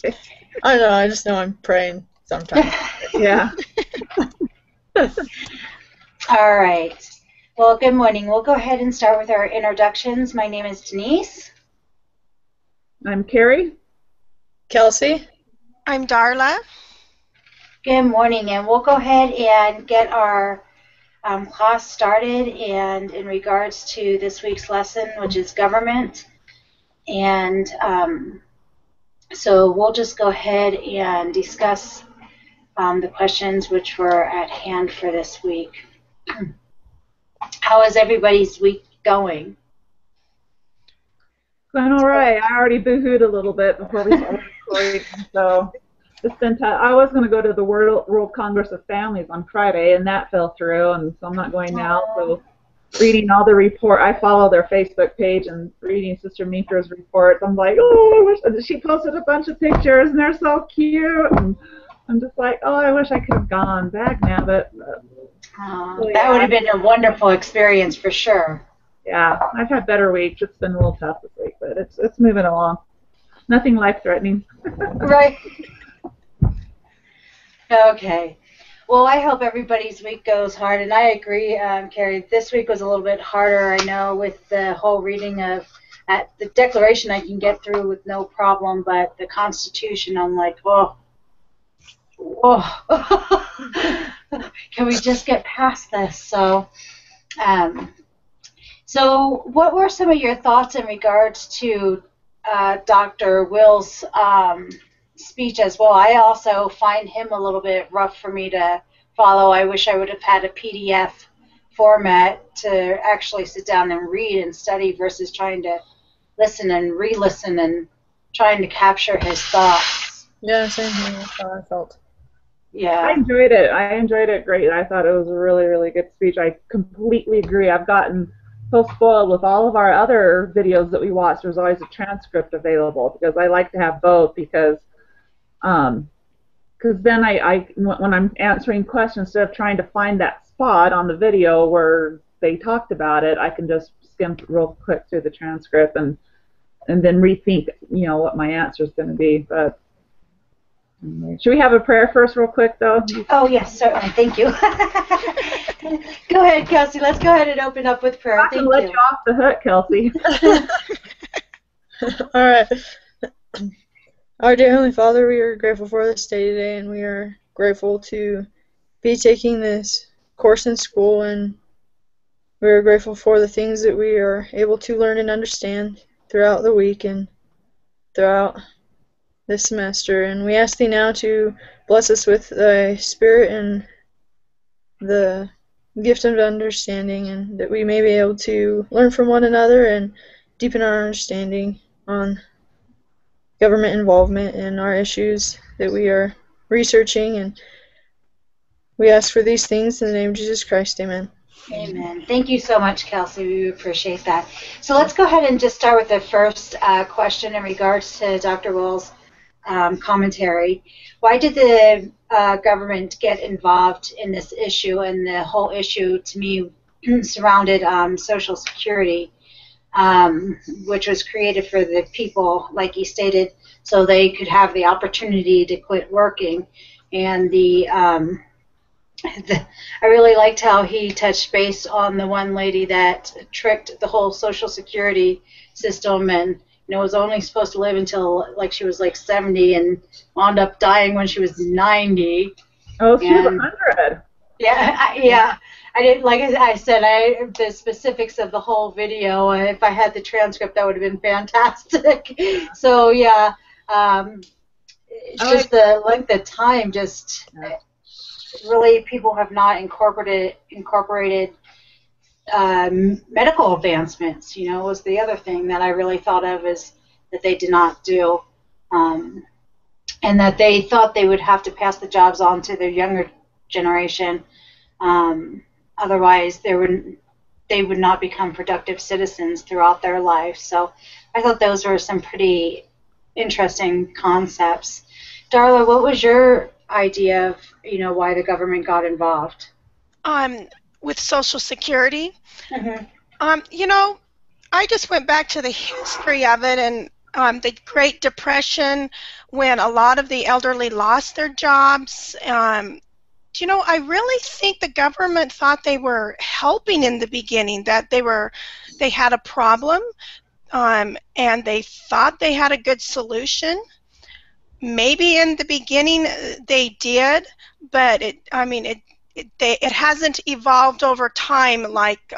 I don't know. I just know I'm praying sometimes. Yeah. All right. Well, good morning. We'll go ahead and start with our introductions. My name is Denise. I'm Carrie. Kelsey? I'm Darla. Good morning, and we'll go ahead and get our class started, and in regards to this week's lesson, which is government. And so we'll just go ahead and discuss the questions which were at hand for this week. How is everybody's week going? Going all right. I already boo-hooed a little bit before we started recording, so it's been tough. I was going to go to the World Congress of Families on Friday, and that fell through, and so I'm not going now. So reading all the report, I follow their Facebook page and reading Sister Mitra's reports. I'm like, oh, I wish she posted a bunch of pictures, and they're so cute. And I'm just like, oh, I wish I could have gone back now, but that would have been a wonderful experience for sure. Yeah, I've had better weeks. It's been a little tough this week, but it's moving along. Nothing life-threatening. Right. Okay. Well, I hope everybody's week goes hard, and I agree, Carrie. This week was a little bit harder, I know, with the whole reading of the Declaration I can get through with no problem, but the Constitution, I'm like, oh. Can we just get past this? So, so what were some of your thoughts in regards to Dr. Will's speech as well? I also find him a little bit rough for me to follow. I wish I would have had a PDF format to actually sit down and read and study versus trying to listen and re-listen and trying to capture his thoughts. Yeah, same here. That's how I felt. Yeah. I enjoyed it. I enjoyed it great. I thought it was a really, really good speech. I completely agree. I've gotten so spoiled with all of our other videos that we watch. There's always a transcript available because I like to have both because then I when I'm answering questions, instead of trying to find that spot on the video where they talked about it, I can just skim real quick through the transcript and then rethink, what my answer is going to be. But should we have a prayer first real quick, though? Oh, yes, certainly. Thank you. Go ahead, Kelsey. Let's go ahead and open up with prayer. I can let you off the hook, Kelsey. All right. Our dear Heavenly Father, we are grateful for this day today, and we are grateful to be taking this course in school, and we are grateful for the things that we are able to learn and understand throughout the week and throughout this semester. And we ask Thee now to bless us with Thy Spirit and the gift of understanding, and that we may be able to learn from one another and deepen our understanding on government involvement in our issues that we are researching. And we ask for these things in the name of Jesus Christ. Amen. Amen. Thank you so much, Kelsey. We appreciate that. So let's go ahead and just start with the first question in regards to Dr. Will's commentary. Why did the government get involved in this issue? And the whole issue, to me, surrounded Social Security, which was created for the people, like he stated, so they could have the opportunity to quit working. And I really liked how he touched base on the one lady that tricked the whole Social Security system and was only supposed to live until she was 70 and wound up dying when she was 90. Oh, she was 100. Yeah. I didn't, like I said, the specifics of the whole video, if I had the transcript, that would have been fantastic. So, yeah, just the length of time, just really people have not incorporated medical advancements, was the other thing that I really thought of is that they did not do, and that they thought they would have to pass the jobs on to their younger generation. Otherwise, they would not become productive citizens throughout their life. So I thought those were some pretty interesting concepts. Darla, what was your idea of, why the government got involved? With Social Security. Mm-hmm. I just went back to the history of it, and the Great Depression, when a lot of the elderly lost their jobs. I really think the government thought they were helping in the beginning, that they had a problem, and they thought they had a good solution. Maybe in the beginning they did, but it hasn't evolved over time like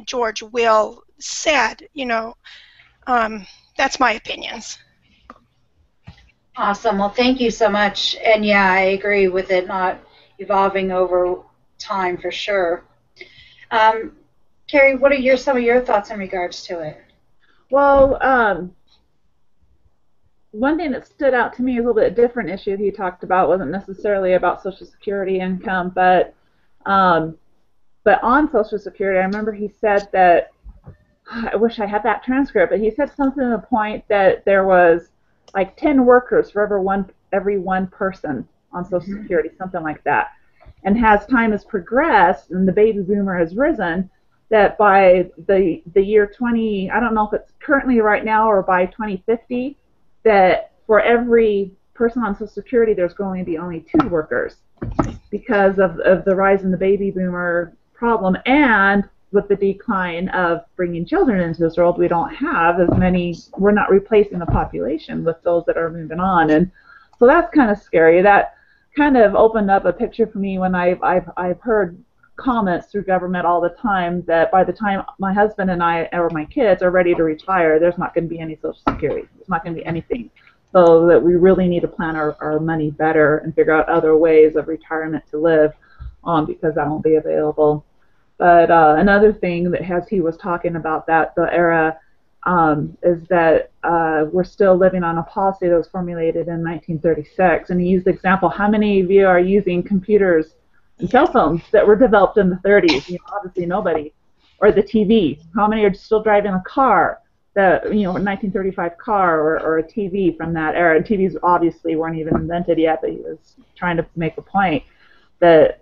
George Will said. That's my opinions. Awesome. Well, thank you so much. And yeah, I agree with it not evolving over time for sure. Carrie, what are some of your thoughts in regards to it? Well, one thing that stood out to me is a little bit different issue he talked about. Wasn't necessarily about Social Security income, but on Social Security, I remember he said that, I wish I had that transcript, but he said something to the point that there was like 10 workers for every one person on Social Security, something like that. And as time has progressed and the baby boomer has risen, that by the year 20, I don't know if it's currently right now or by 2050, that for every person on Social Security, there's going to be only 2 workers because of the rise in the baby boomer problem, and with the decline of bringing children into this world, we don't have as many, we're not replacing the population with those that are moving on. And so that's kind of scary. That kind of opened up a picture for me when I've heard comments through government all the time that by the time my husband and I or my kids are ready to retire, there's not going to be any Social Security. There's not going to be anything. So that we really need to plan our money better and figure out other ways of retirement to live on, because that won't be available. But another thing that as he was talking about that, the era, is that we're still living on a policy that was formulated in 1936. And he used the example, how many of you are using computers and cell phones that were developed in the 30s? Obviously nobody. Or the TV. How many are still driving a car, a 1935 car or a TV from that era? And TVs obviously weren't even invented yet, but he was trying to make a point that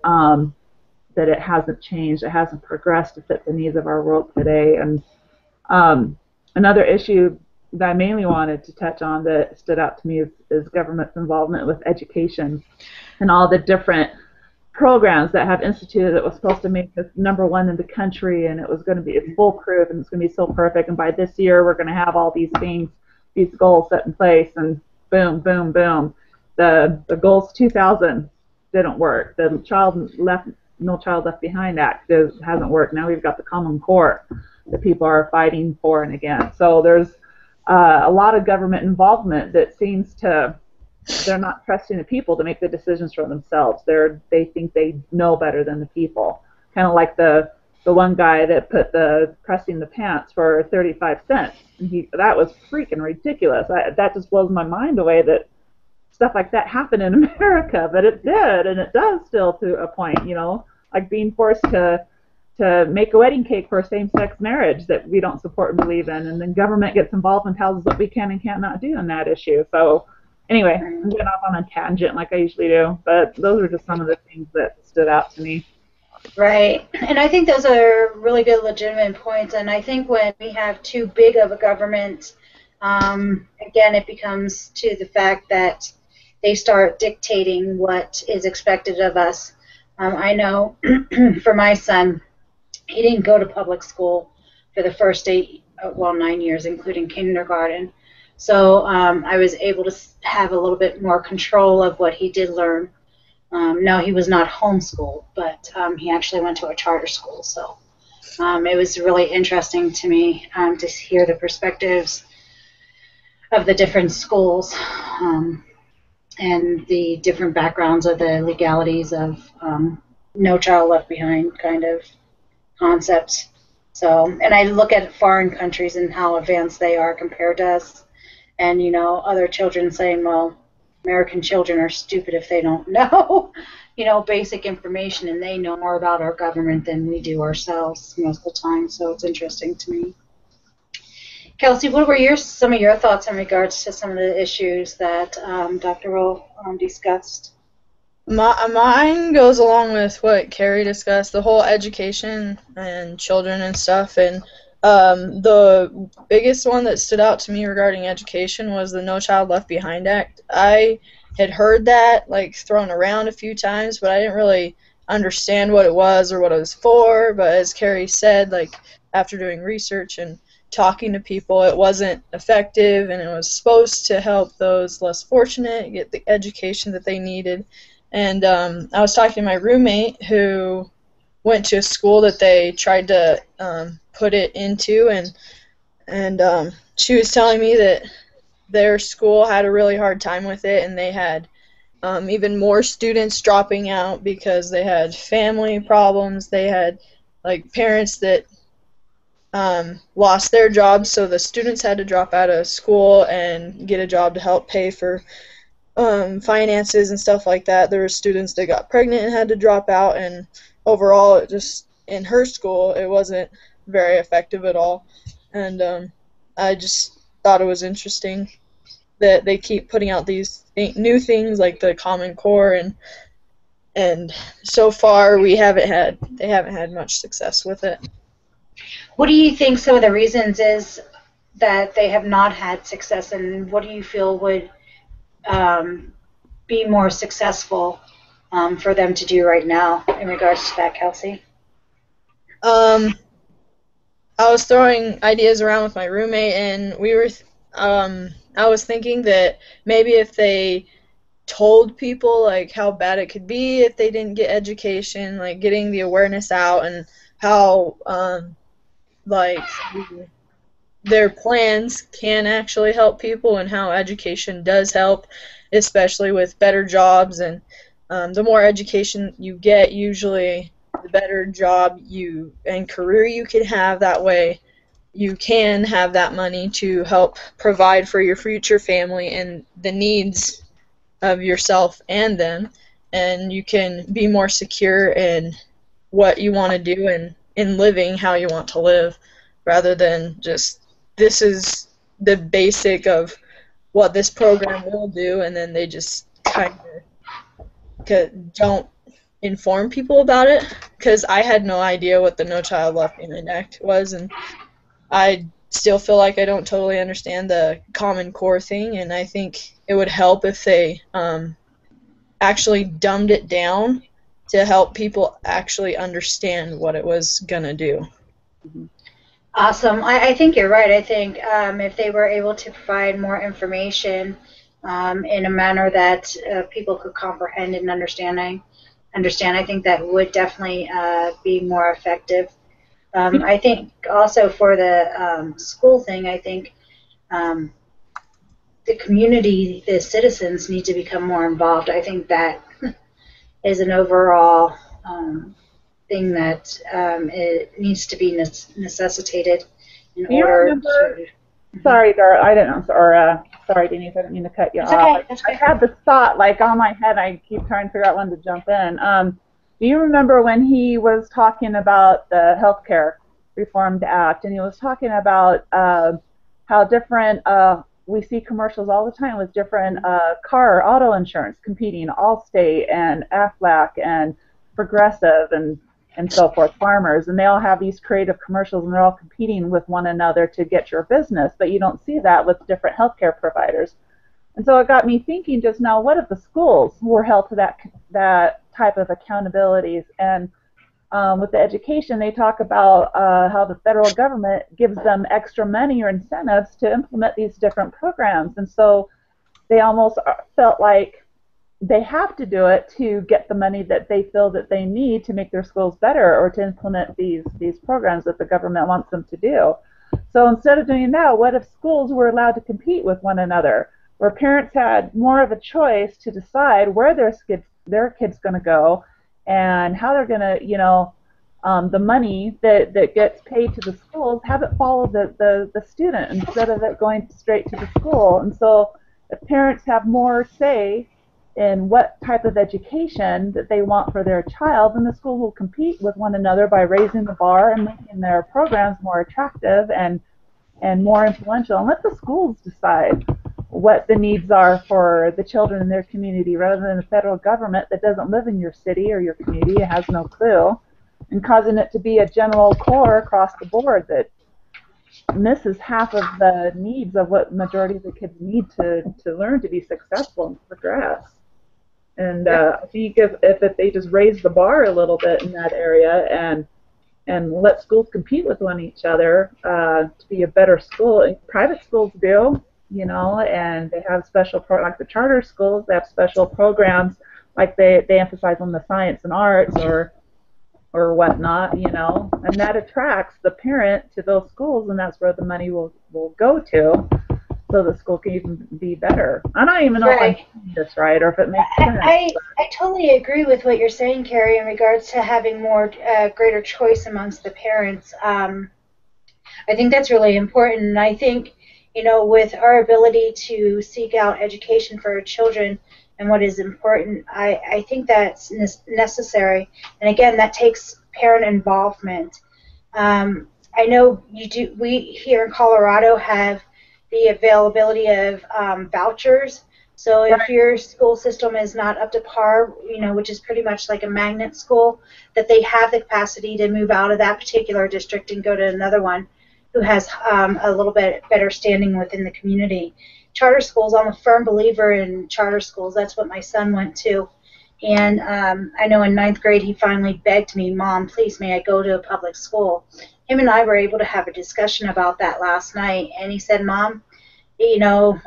that it hasn't changed, it hasn't progressed to fit the needs of our world today. And another issue that I mainly wanted to touch on that stood out to me is government's involvement with education and all the different programs that have instituted that was supposed to make us #1 in the country, and it was going to be foolproof and it's going to be so perfect, and by this year we're going to have all these things, these goals set in place, and boom, boom, boom. The goals 2000 didn't work. The No Child Left Behind Act hasn't worked. Now we've got the Common Core that people are fighting for and against. So there's a lot of government involvement that seems to, they're not trusting the people to make the decisions for themselves. They think they know better than the people. Kind of like the one guy that put the pressing the pants for 35 cents. And that was freaking ridiculous. That just blows my mind away that stuff like that happened in America, but it did, and it does still to a point, like being forced to make a wedding cake for a same-sex marriage that we don't support and believe in, and then government gets involved and tells us what we can and cannot do in that issue. So anyway, I'm getting off on a tangent like I usually do, but those are just some of the things that stood out to me. Right, and I think those are really good, legitimate points, and I think when we have too big of a government, again, it becomes to the fact that they start dictating what is expected of us. I know for my son, he didn't go to public school for the first 9 years, including kindergarten. So I was able to have a little bit more control of what he did learn. No, he was not homeschooled, but he actually went to a charter school. So it was really interesting to me to hear the perspectives of the different schools. And the different backgrounds of the legalities of No Child Left Behind kind of concepts. So, and I look at foreign countries and how advanced they are compared to us, and other children saying, well, American children are stupid if they don't know, basic information, and they know more about our government than we do ourselves most of the time. So it's interesting to me. Kelsey, what were some of your thoughts in regards to some of the issues that Dr. Roll discussed? Mine goes along with what Carrie discussed, the whole education and children and stuff. And The biggest one that stood out to me regarding education was the No Child Left Behind Act. I had heard that like thrown around a few times, but I didn't really understand what it was or what it was for. But as Carrie said, like after doing research and talking to people, it wasn't effective, and it was supposed to help those less fortunate get the education that they needed. And I was talking to my roommate who went to a school that they tried to put it into, and she was telling me that their school had a really hard time with it, and they had even more students dropping out because they had family problems. They had like parents that lost their jobs, so the students had to drop out of school and get a job to help pay for finances and stuff like that. There were students that got pregnant and had to drop out, and overall, it just in her school, it wasn't very effective at all. And I just thought it was interesting that they keep putting out these new things like the Common Core, and so far they haven't had much success with it. What do you think some of the reasons is that they have not had success, and what do you feel would be more successful for them to do right now in regards to that, Kelsey? I was throwing ideas around with my roommate, and I was thinking that maybe if they told people like how bad it could be if they didn't get education, like getting the awareness out, and how like their plans can actually help people, and how education does help, especially with better jobs. And the more education you get, usually the better job you and career you can have. That way you can have that money to help provide for your future family and the needs of yourself and them, and you can be more secure in what you want to do and in living how you want to live, rather than just this is the basic of what this program will do, and then they just kind of don't inform people about it. Because I had no idea what the No Child Left Behind Act was, and I still feel like I don't totally understand the Common Core thing, and I think it would help if they actually dumbed it down to help people actually understand what it was going to do. Awesome. I think you're right. I think if they were able to provide more information in a manner that people could comprehend and understand, I think that would definitely be more effective. I think also for the school thing, I think the community, the citizens need to become more involved. I think that is an overall thing that it needs to be necessitated in Do you order remember? to. Sorry, Dar, I don't know. Or sorry, Denise, I didn't mean to cut you It's off. okay. That's okay. I had this thought like on my head. I keep trying to figure out when to jump in. Do you remember when he was talking about the Healthcare Reformed Act, and he was talking about how different we see commercials all the time with different car auto insurance competing, Allstate and Aflac and Progressive and so forth, Farmers, and they all have these creative commercials, and they're all competing with one another to get your business, but you don't see that with different healthcare providers. And so it got me thinking just now, what if the schools were held to that type of accountabilities? And with the education, they talk about how the federal government gives them extra money or incentives to implement these different programs. And so they almost felt like they have to do it to get the money that they feel that they need to make their schools better or to implement these programs that the government wants them to do. So instead of doing that, what if schools were allowed to compete with one another, where parents had more of a choice to decide where their kid's going to go and how they're going to, the money that gets paid to the schools, have it follow the student instead of it going straight to the school. And so if parents have more say in what type of education that they want for their child, then the school will compete with one another by raising the bar and making their programs more attractive and more influential, and let the schools decide what the needs are for the children in their community, rather than the federal government that doesn't live in your city or your community, has no clue, and causing it to be a general core across the board that misses half of the needs of what majority of the kids need to learn to be successful and progress. And I think if they just raise the bar a little bit in that area and let schools compete with one each other to be a better school. And private schools do, you know, and they have special like the charter schools. They have special programs, like they emphasize on the science and arts or whatnot, you know, and that attracts the parent to those schools, and that's where the money will go to, so the school can even be better. I don't even know if I'm saying this right or if it makes sense. I totally agree with what you're saying, Carrie, in regards to having more greater choice amongst the parents. I think that's really important. And I think, you know, with our ability to seek out education for our children and what is important, I think that's necessary. And again, that takes parent involvement. I know we here in Colorado have the availability of vouchers. So if your school system is not up to par, you know, which is pretty much like a magnet school, that they have the capacity to move out of that particular district and go to another one who has a little bit better standing within the community. Charter schools, I'm a firm believer in charter schools. That's what my son went to. And I know in ninth grade he finally begged me, Mom, please may I go to a public school. Him and I were able to have a discussion about that last night. And he said, Mom, you know,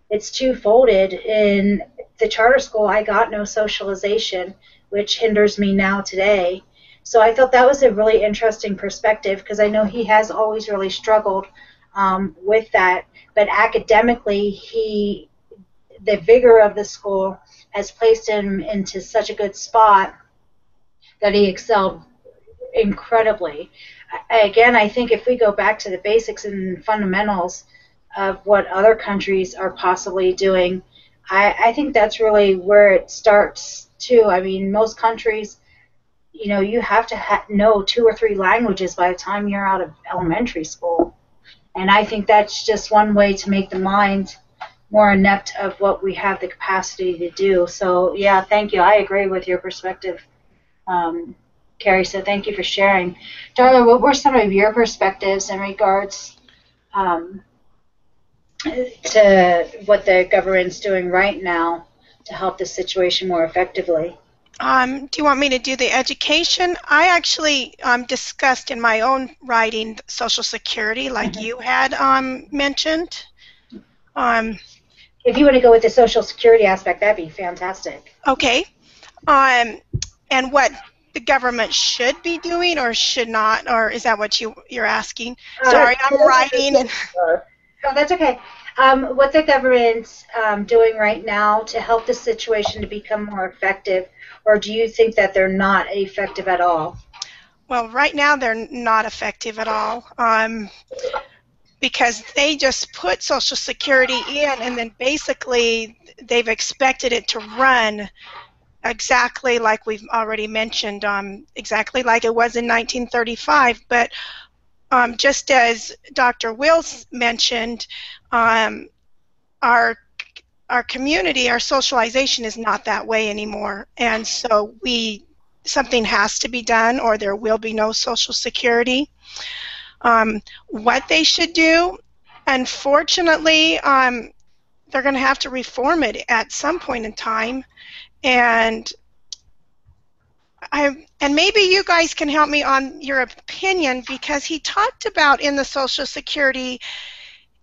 it's two-folded. In the charter school, I got no socialization, which hinders me now today. So I thought that was a really interesting perspective because I know he has always really struggled with that. But academically, the vigor of the school has placed him into such a good spot that he excelled incredibly. Again, I think if we go back to the basics and fundamentals of what other countries are possibly doing, I think that's really where it starts too. I mean, most countries, you know, you have to know 2 or 3 languages by the time you're out of elementary school. And I think that's just one way to make the mind more inept of what we have the capacity to do. So, yeah, thank you. I agree with your perspective, Carrie, so thank you for sharing. Darla, what were some of your perspectives in regards to what the government's doing right now to help the situation more effectively? Do you want me to do the education? I actually discussed in my own writing Social Security, like you had mentioned. If you want to go with the Social Security aspect, that'd be fantastic. Okay. And what the government should be doing or should not, or is that what you're asking? Sorry, I'm writing. And oh, that's okay. What the government's doing right now to help the situation to become more effective, or do you think that they're not effective at all? Well, right now they're not effective at all because they just put Social Security in and then basically they've expected it to run exactly like we've already mentioned, exactly like it was in 1935. But just as Dr. Wills mentioned, our community, our socialization is not that way anymore, and so something has to be done, or there will be no Social Security. What they should do, unfortunately, they're going to have to reform it at some point in time, and maybe you guys can help me on your opinion, because he talked about in the Social Security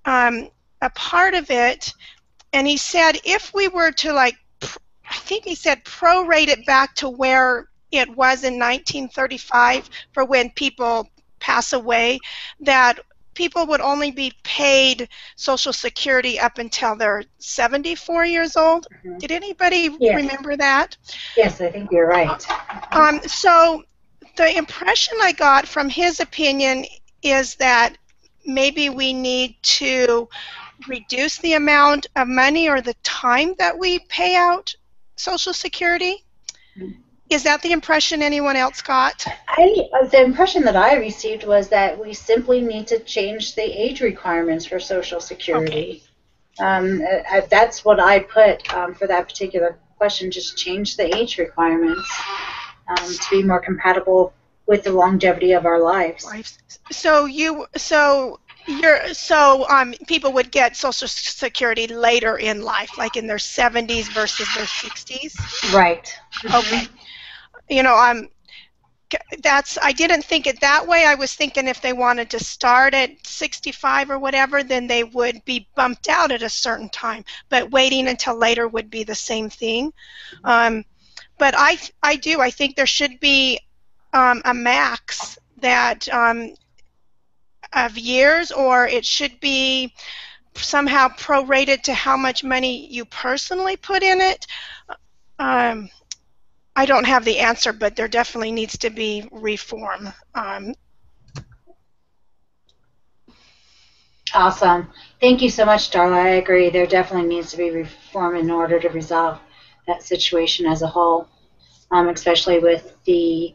a part of it, and he said if we were to, like, I think he said prorate it back to where it was in 1935 for when people pass away, that people would only be paid Social Security up until they're 74 years old. Mm-hmm. Did anybody remember that? Yes, I think you're right. So the impression I got from his opinion is that maybe we need to reduce the amount of money or the time that we pay out Social Security. Mm-hmm. Is that the impression anyone else got? The impression that I received was that we simply need to change the age requirements for Social Security. Okay. That's what I put for that particular question, just change the age requirements to be more compatible with the longevity of our lives. So People would get Social Security later in life, like in their 70s versus their 60s. Right. Okay. You know, I didn't think it that way. I was thinking if they wanted to start at 65 or whatever, then they would be bumped out at a certain time. But waiting until later would be the same thing. But I think there should be a max that of years, or it should be somehow prorated to how much money you personally put in it. I don't have the answer, but there definitely needs to be reform. Awesome. Thank you so much, Darla. I agree. There definitely needs to be reform in order to resolve that situation as a whole, especially with the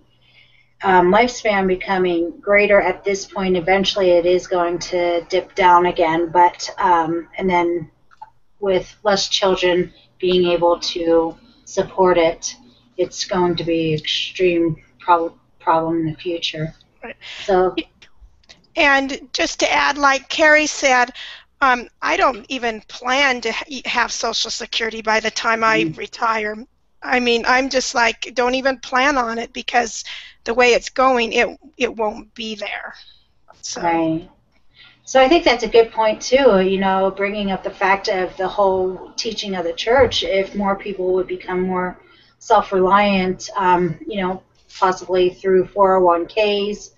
lifespan becoming greater at this point. Eventually, it is going to dip down again, but and then with less children being able to support it, it's going to be extreme problem in the future. Right. So. And just to add, like Carrie said, I don't even plan to have Social Security by the time I retire. I mean, I'm just like, don't even plan on it, because the way it's going, it won't be there. So. Right. So I think that's a good point too, you know, bringing up the fact of the whole teaching of the church. If more people would become more self-reliant, you know, possibly through 401ks.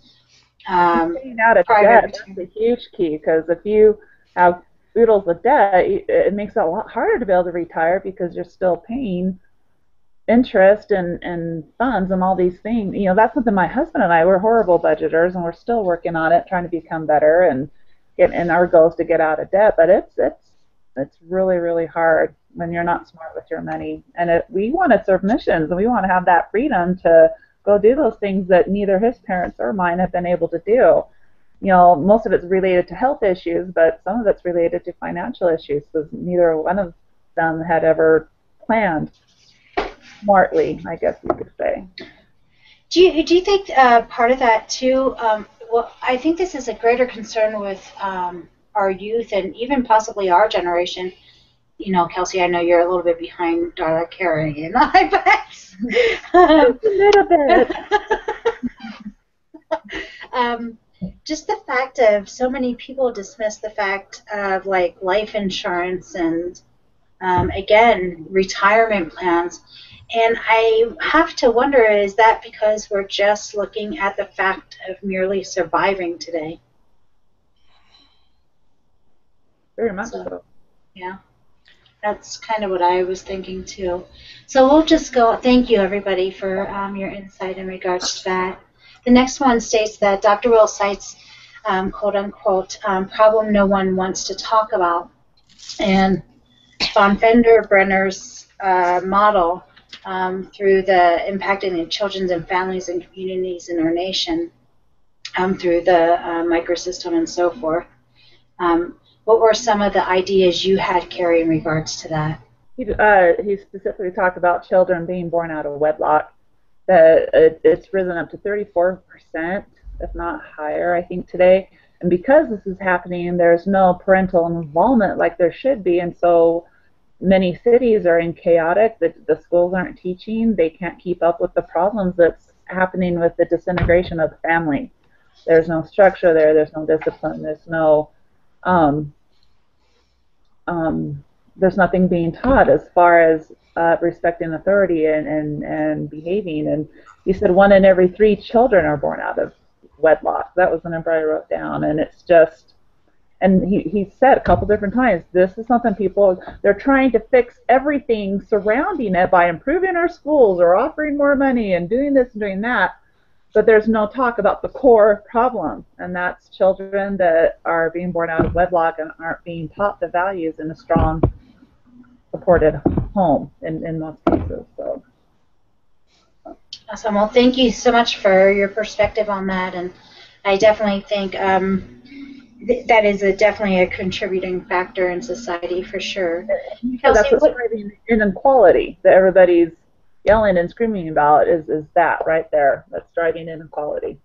Getting out of debt is a huge key, because if you have oodles of debt, it makes it a lot harder to be able to retire, because you're still paying interest and funds and all these things. You know, that's something my husband and I, we're horrible budgeters, and we're still working on it, trying to become better and our goal is to get out of debt. But it's really, really hard when you're not smart with your money. And we want to serve missions, and we want to have that freedom to go do those things that neither his parents or mine have been able to do. You know, most of it's related to health issues, but some of it's related to financial issues, because neither one of them had ever planned smartly, I guess you could say. Do you think part of that too? Well, I think this is a greater concern with our youth and even possibly our generation. You know, Kelsey, I know you're a little bit behind Darla, Carrie, and I, but a little bit. Just the fact of so many people dismiss the fact of like life insurance and again, retirement plans. And I have to wonder, is that because we're just looking at the fact of merely surviving today? Very much so. Yeah, that's kind of what I was thinking too. So we'll just go, thank you everybody for your insight in regards to that. The next one states that Dr. Will cites, quote unquote, problem no one wants to talk about. And von Fender-Brenner's model through the impacting the children and families and communities in our nation through the microsystem and so forth. What were some of the ideas you had, Carrie, in regards to that? He specifically talked about children being born out of wedlock, that it's risen up to 34%, if not higher, I think, today. And because this is happening, there's no parental involvement like there should be, and so many cities are in chaotic. The schools aren't teaching. They can't keep up with the problems that's happening with the disintegration of the family. There's no structure there. There's no discipline. There's nothing being taught as far as respecting authority and behaving. And he said 1 in every 3 children are born out of wedlock. That was the number I wrote down. And it's just, and he said a couple different times, this is something they're trying to fix everything surrounding it by improving our schools or offering more money and doing this and doing that. But there's no talk about the core problem, and that's children that are being born out of wedlock and aren't being taught the values in a strong, supported home in most cases. So. Awesome. Well, thank you so much for your perspective on that, and I definitely think that is definitely a contributing factor in society for sure. Kelsey, that's what's driving inequality that everybody's yelling and screaming about is that right there. That's driving inequality.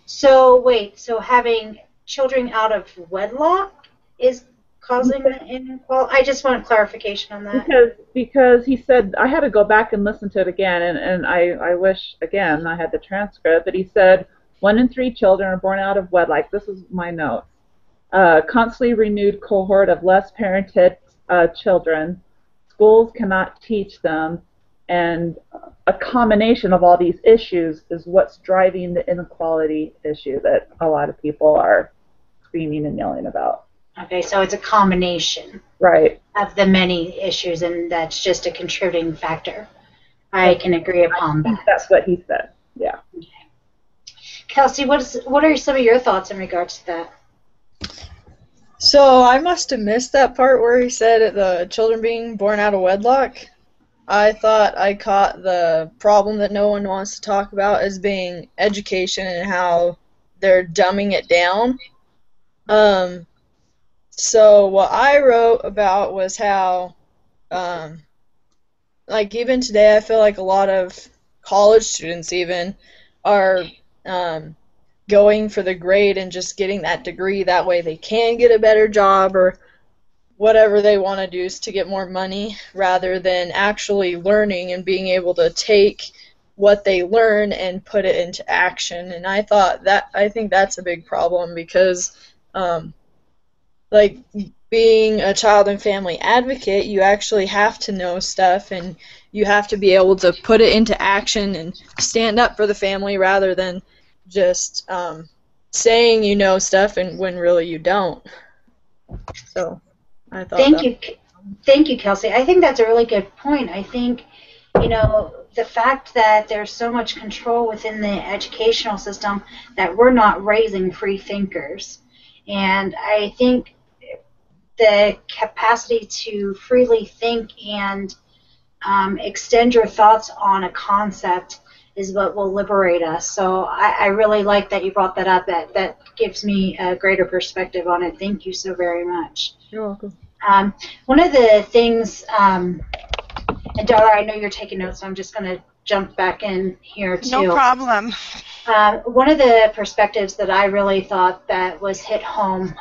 So wait, so having children out of wedlock is causing the inequality? I just want clarification on that. Because he said, I had to go back and listen to it again, and I wish again I had the transcript, but he said 1 in 3 children are born out of wedlock. This is my notes. Constantly renewed cohort of less parented children. Schools cannot teach them, and a combination of all these issues is what's driving the inequality issue that a lot of people are screaming and yelling about. Okay, so it's a combination Right. of the many issues, and that's just a contributing factor. I can agree upon that. That's what he said. Yeah. Okay. Kelsey, what are some of your thoughts in regards to that? So I must have missed that part where he said the children being born out of wedlock. I thought I caught the problem that no one wants to talk about as being education and how they're dumbing it down. So what I wrote about was how, like even today, I feel like a lot of college students even are going for the grade and just getting that degree. That way they can get a better job or whatever they want to do to get more money, rather than actually learning and being able to take what they learn and put it into action. And I think that's a big problem because like being a child and family advocate, you actually have to know stuff and you have to be able to put it into action and stand up for the family rather than just saying you know stuff and when really you don't. So I thought Thank you, Kelsey. I think that's a really good point. I think, the fact that there's so much control within the educational system that we're not raising free thinkers. And I think the capacity to freely think and extend your thoughts on a concept is what will liberate us. So I really like that you brought that up. That gives me a greater perspective on it. Thank you so very much. You're welcome. One of the things, and Darla, I know you're taking notes, so I'm just going to jump back in here too. No problem. One of the perspectives that I really thought that was hit home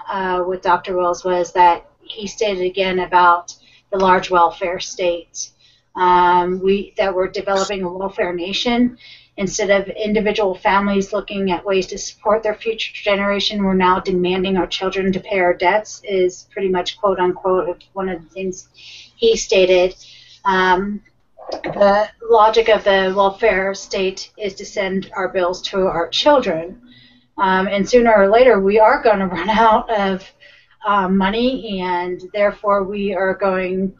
with Dr. Wills was that he stated again about the large welfare states. That we're developing a welfare nation. Instead of individual families looking at ways to support their future generation, we're now demanding our children to pay our debts, is pretty much quote unquote one of the things he stated. The logic of the welfare state is to send our bills to our children. And sooner or later, we are going to run out of money, and therefore we are going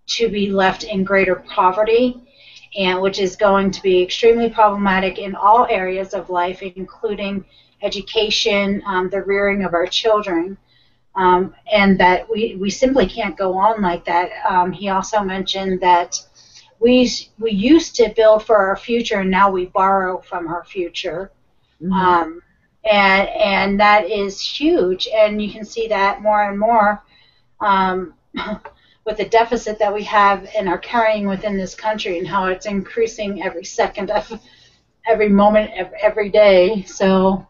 to be left in greater poverty, and which is going to be extremely problematic in all areas of life, including education, the rearing of our children, and that we simply can't go on like that. He also mentioned that we used to build for our future, and now we borrow from our future. Mm-hmm. And that is huge, and you can see that more and more with the deficit that we have and are carrying within this country, and how it's increasing every second of every moment of every day. So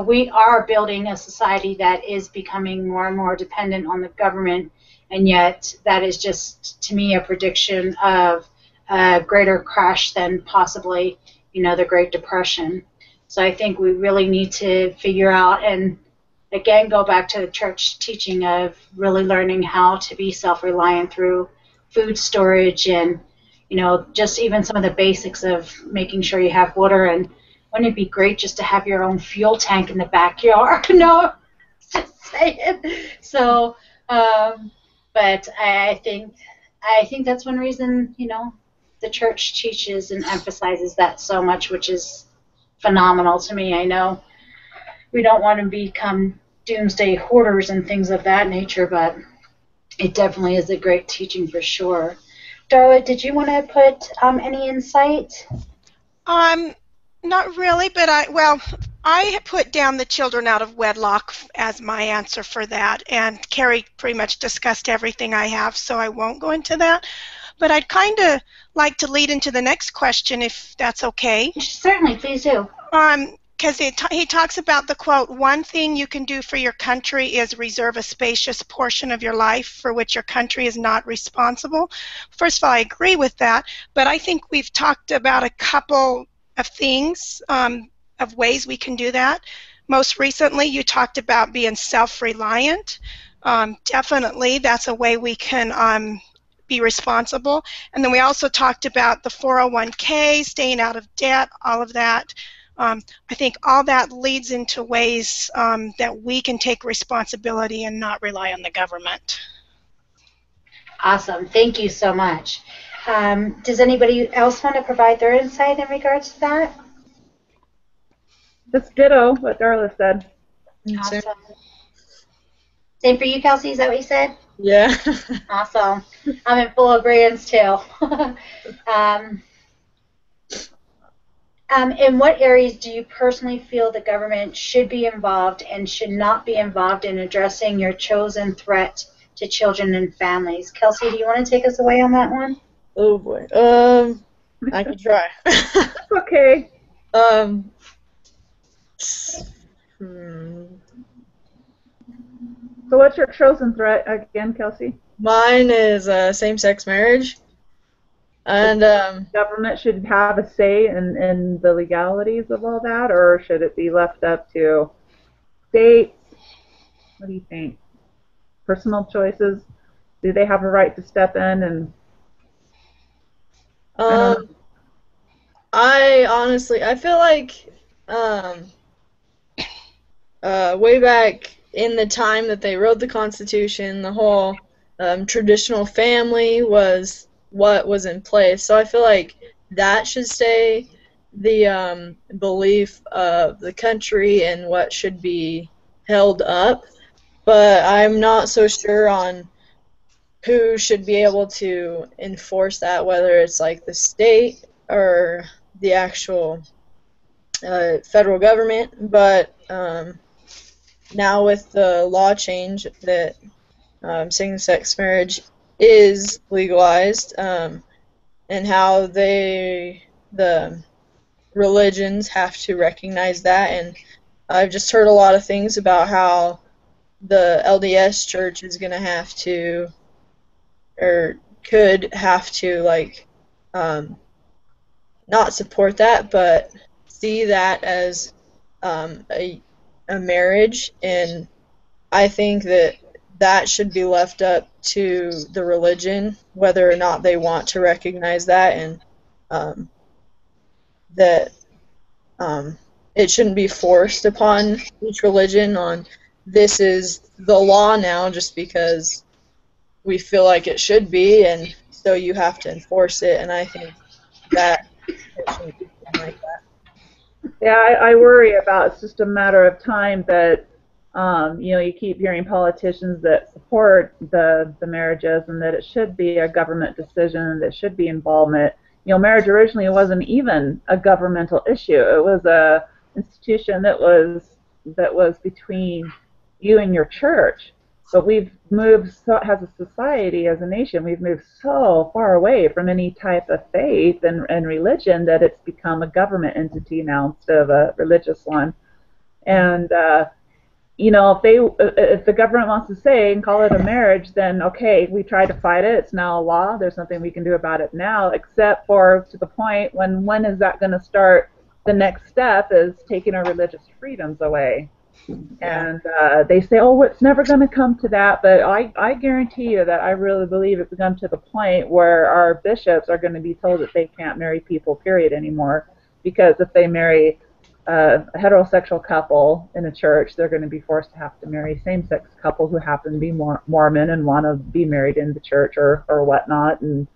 we are building a society that is becoming more and more dependent on the government, and yet that is just, to me, a prediction of a greater crash than possibly, the Great Depression. So I think we really need to figure out, and again, go back to the church teaching of really learning how to be self-reliant through food storage and, just even some of the basics of making sure you have water. And wouldn't it be great just to have your own fuel tank in the backyard? No, just saying. So, but I think that's one reason, the church teaches and emphasizes that so much, which is phenomenal to me. I know we don't want to become doomsday hoarders and things of that nature, but it definitely is a great teaching for sure. Darla, did you want to put any insight? Not really, but I put down the children out of wedlock as my answer for that, and Carrie pretty much discussed everything I have, so I won't go into that. But I'd kind of like to lead into the next question, if that's okay. Certainly, please do. because he talks about the quote, one thing you can do for your country is reserve a spacious portion of your life for which your country is not responsible. First of all, I agree with that, but I think we've talked about a couple of things, of ways we can do that. Most recently, you talked about being self-reliant. Definitely, that's a way we can be responsible. And then we also talked about the 401k, staying out of debt, all of that. I think all that leads into ways that we can take responsibility and not rely on the government. Awesome. Thank you so much. Does anybody else want to provide their insight in regards to that? Just ditto what Darla said. Awesome. Same for you, Kelsey? Is that what you said? Yeah. Awesome. I'm in full agreement too. In what areas do you personally feel the government should be involved and should not be involved in addressing your chosen threat to children and families? Kelsey, do you want to take us away on that one? Oh boy. I can try. Okay. So what's your chosen threat again, Kelsey? Mine is same-sex marriage. And government should have a say in the legalities of all that, or should it be left up to states? What do you think? Personal choices? Do they have a right to step in? And I honestly, I feel like way back in the time that they wrote the Constitution, the whole traditional family was what was in place. So I feel like that should stay the belief of the country and what should be held up. But I'm not so sure on who should be able to enforce that, whether it's like the state or the actual federal government. But now with the law change that same-sex marriage is legalized, and how the religions have to recognize that, and I've just heard a lot of things about how the LDS church is going to have to, or could have to, like, not support that, but see that as a marriage, and I think that that should be left up to the religion, whether or not they want to recognize that, and that it shouldn't be forced upon each religion on this is the law now just because we feel like it should be, and so you have to enforce it, and I think that it shouldn't be like that. Yeah, I worry about it's just a matter of time that you keep hearing politicians that support the marriages and that it should be a government decision, that should be involvement. Marriage originally wasn't even a governmental issue. It was a institution that was between you and your church. But we've moved, so as a society, as a nation, we've moved so far away from any type of faith and religion that it's become a government entity now instead of a religious one. And if the government wants to say and call it a marriage, then okay, we tried to fight it. It's now a law. There's nothing we can do about it now, except for to the point when is that going to start? The next step is taking our religious freedoms away. And they say, oh, it's never going to come to that, but I guarantee you that I really believe it's come to the point where our bishops are going to be told that they can't marry people, period, anymore, because if they marry a heterosexual couple in a church, they're going to be forced to have to marry same-sex couples who happen to be Mormon and want to be married in the church or whatnot. And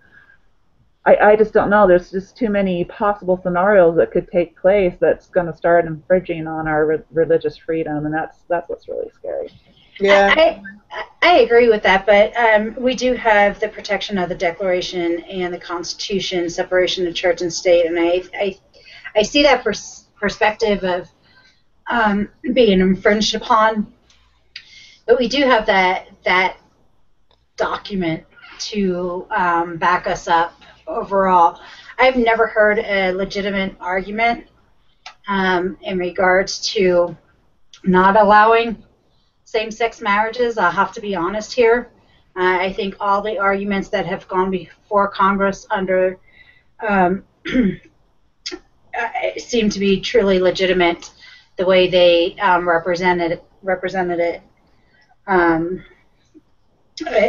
I just don't know. There's just too many possible scenarios that could take place that's going to start infringing on our religious freedom, and that's what's really scary. Yeah. I agree with that, but we do have the protection of the Declaration and the Constitution, separation of church and state, and I see that perspective of being infringed upon, but we do have that document to back us up overall. I've never heard a legitimate argument in regards to not allowing same-sex marriages. I'll have to be honest here. I think all the arguments that have gone before Congress under seem to be truly legitimate, the way they represented it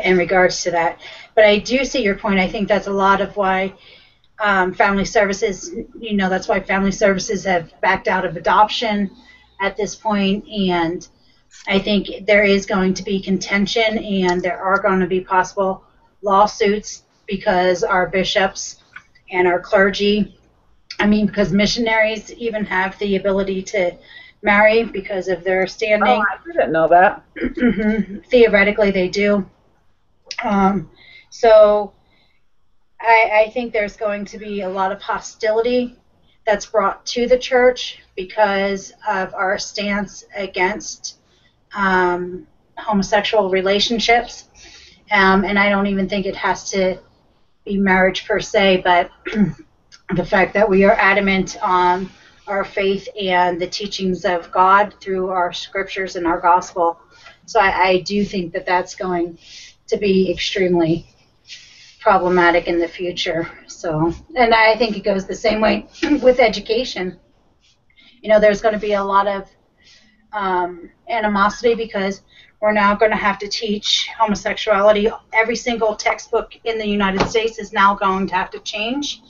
in regards to that. But I do see your point. I think that's a lot of why family services, that's why family services have backed out of adoption at this point. And I think there is going to be contention, and there are going to be possible lawsuits because our bishops and our clergy, because missionaries even have the ability to marry because of their standing. Oh, I didn't know that. Theoretically, they do. So I think there's going to be a lot of hostility that's brought to the church because of our stance against homosexual relationships. And I don't even think it has to be marriage per se, but the fact that we are adamant on our faith and the teachings of God through our scriptures and our gospel. So I do think that that's going to be extremely problematic in the future. So, and I think it goes the same way with education. There's going to be a lot of animosity because we're now going to have to teach homosexuality. Every single textbook in the United States is now going to have to change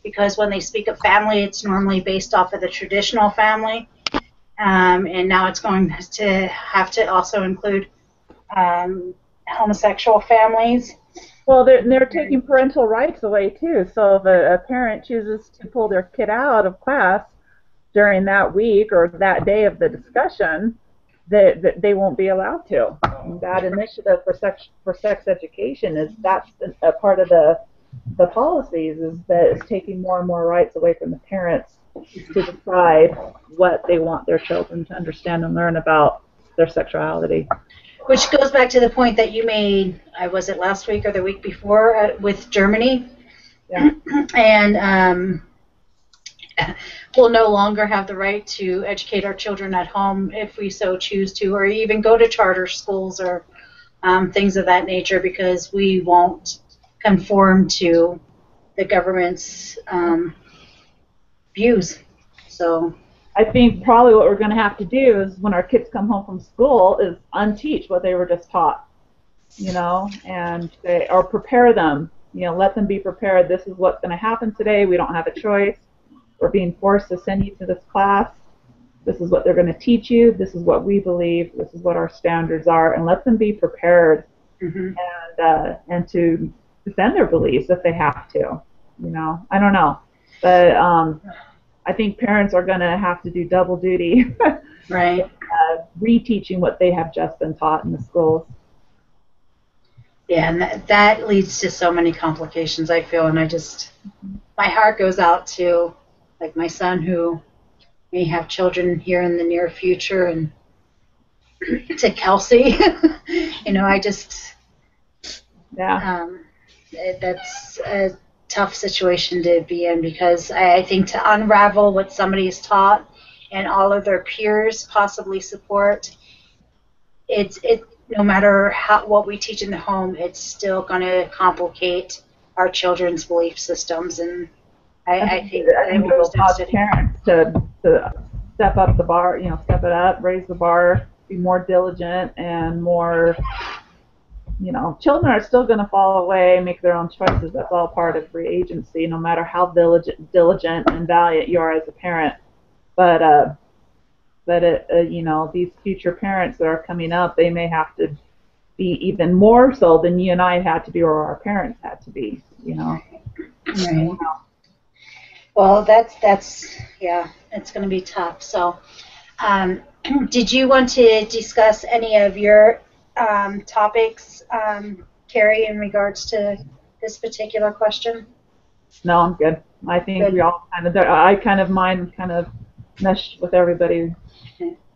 because when they speak of family, it's normally based off of the traditional family. And now it's going to have to also include homosexual families. Well, they're taking parental rights away too. So if a parent chooses to pull their kid out of class during that week or that day of the discussion, they won't be allowed to. And that initiative for sex education that's a part of the policies, is that it's taking more and more rights away from the parents to decide what they want their children to understand and learn about their sexuality. Which goes back to the point that you made, was it last week or the week before, with Germany? Yeah. And we'll no longer have the right to educate our children at home if we so choose to, or even go to charter schools or things of that nature, because we won't conform to the government's views. So I think probably what we're going to have to do is when our kids come home from school is unteach what they were just taught, and or prepare them, let them be prepared. This is what's going to happen today. We don't have a choice. We're being forced to send you to this class. This is what they're going to teach you. This is what we believe. This is what our standards are, and let them be prepared and to defend their beliefs if they have to. I don't know, but I think parents are going to have to do double duty, right? Reteaching what they have just been taught in the schools. Yeah, and that leads to so many complications, I feel, and my heart goes out to, like, my son who may have children here in the near future, and to Kelsey. That's a tough situation to be in, because I think to unravel what somebody is taught and all of their peers possibly support, it no matter what we teach in the home, it's still going to complicate our children's belief systems. And I think it will cause parents to step up the bar, step it up, raise the bar, be more diligent and more. Children are still going to fall away, make their own choices. That's all part of free agency, no matter how diligent and valiant you are as a parent. But these future parents that are coming up, they may have to be even more so than you and I had to be, or our parents had to be. Right. Well, that's it's going to be tough. So, did you want to discuss any of your topics, Carrie, in regards to this particular question? No, I'm good. I think we all mine meshed with everybody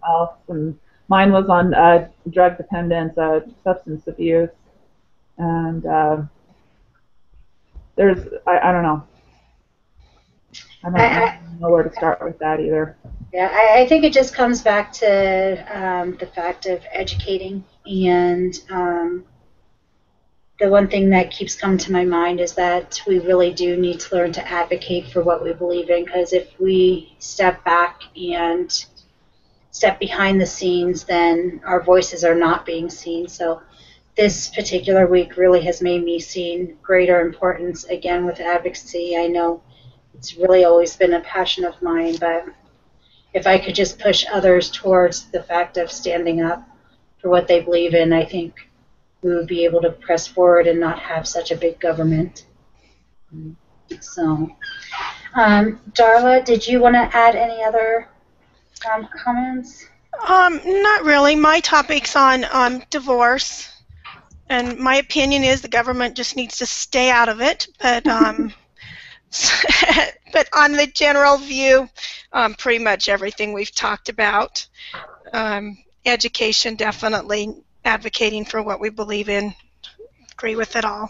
else, and mine was on drug dependence, substance abuse, and I don't know. don't know where to start with that either. Yeah, I think it just comes back to the fact of educating. And the one thing that keeps coming to my mind is that we really do need to learn to advocate for what we believe in, because if we step back and step behind the scenes, then our voices are not being seen. So this particular week really has made me see greater importance again with advocacy. I know it's really always been a passion of mine, but if I could just push others towards the fact of standing up for what they believe in, I think we would be able to press forward and not have such a big government. So, Darla, did you want to add any other comments? Not really. My topic's on divorce, and my opinion is the government just needs to stay out of it. But but on the general view, pretty much everything we've talked about. Education, definitely advocating for what we believe in. Agree with it all.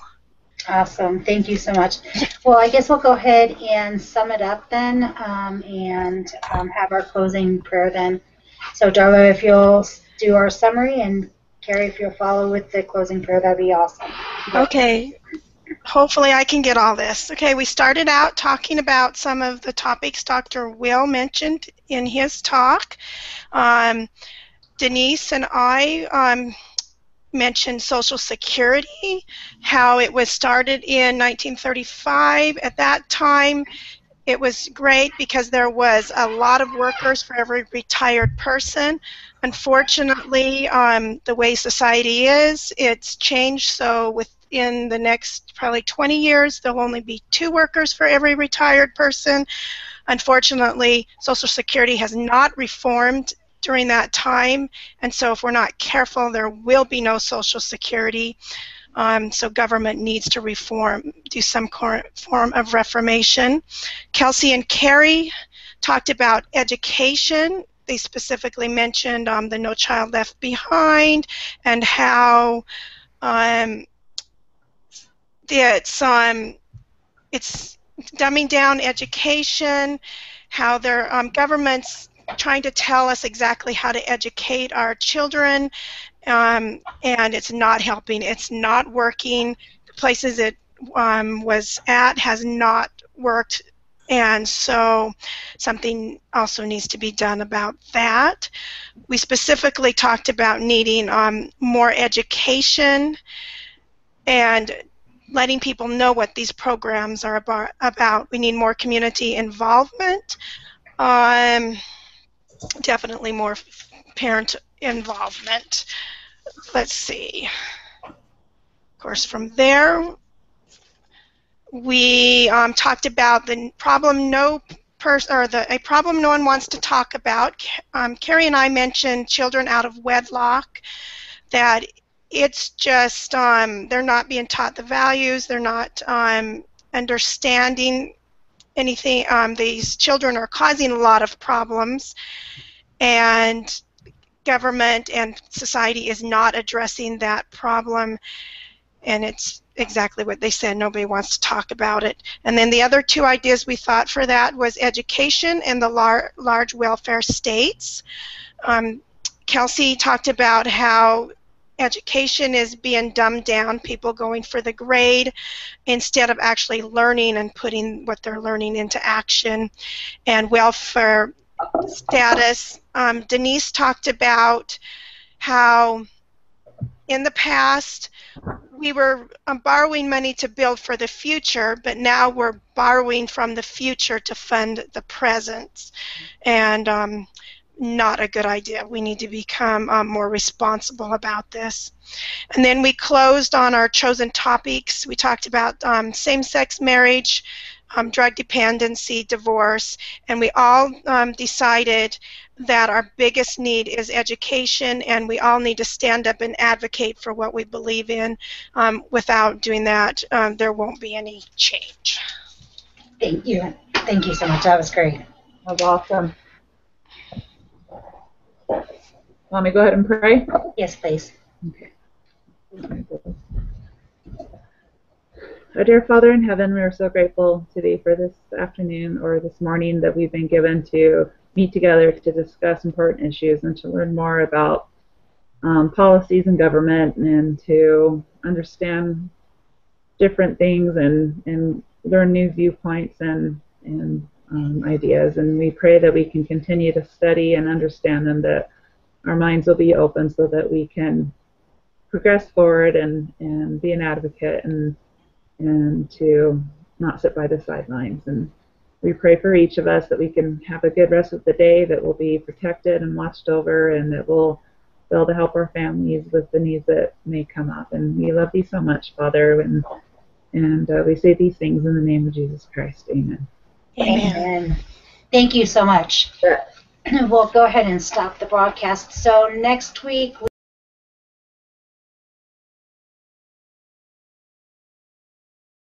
Awesome. Thank you so much. Well, I guess we'll go ahead and sum it up then, and have our closing prayer then. So, Darla, if you'll do our summary, and Carrie, if you'll follow with the closing prayer, that'd be awesome. Okay. Hopefully I can get all this. Okay, we started out talking about some of the topics Dr. Will mentioned in his talk. Denise and I mentioned Social Security, how it was started in 1935. At that time, it was great because there was a lot of workers for every retired person. Unfortunately, the way society is, it's changed, so within the next probably 20 years, there'll only be 2 workers for every retired person. Unfortunately, Social Security has not reformed during that time, and so if we're not careful, there will be no Social Security. So government needs to reform, do some form of reformation. Kelsey and Carrie talked about education. They specifically mentioned the No Child Left Behind and how it's dumbing down education, how their government's trying to tell us exactly how to educate our children, and it's not helping. It's not working. The places it was at has not worked, and so something also needs to be done about that. We specifically talked about needing more education and letting people know what these programs are about. We need more community involvement. Definitely more parent involvement. Let's see. Of course, from there, we talked about the problem a problem no one wants to talk about. Carrie and I mentioned children out of wedlock, that it's just they're not being taught the values, they're not understanding anything. These children are causing a lot of problems, and government and society is not addressing that problem, and it's exactly what they said. Nobody wants to talk about it. And then the other 2 ideas we thought for that was education and the large welfare states. Kelsey talked about how education is being dumbed down, people going for the grade instead of actually learning and putting what they're learning into action. And welfare status, Denise talked about how in the past we were borrowing money to build for the future, but now we're borrowing from the future to fund the present, and not a good idea. We need to become more responsible about this. And then we closed on our chosen topics. We talked about same-sex marriage, drug dependency, divorce, and we all decided that our biggest need is education, and we all need to stand up and advocate for what we believe in. Without doing that, there won't be any change. Thank you. Thank you so much. That was great. That was awesome. Want me to go ahead and pray? Yes, please. Okay. Our dear Father in heaven, we are so grateful to Thee for this afternoon or this morning that we've been given to meet together to discuss important issues and to learn more about policies and government and to understand different things and learn new viewpoints and ideas. And we pray that we can continue to study and understand them, that our minds will be open so that we can progress forward and be an advocate and to not sit by the sidelines. And we pray for each of us that we can have a good rest of the day, that we'll be protected and watched over, and that we'll be able to help our families with the needs that may come up. And we love Thee so much, Father, and we say these things in the name of Jesus Christ. Amen. Amen. Thank you so much. We'll go ahead and stop the broadcast. So next week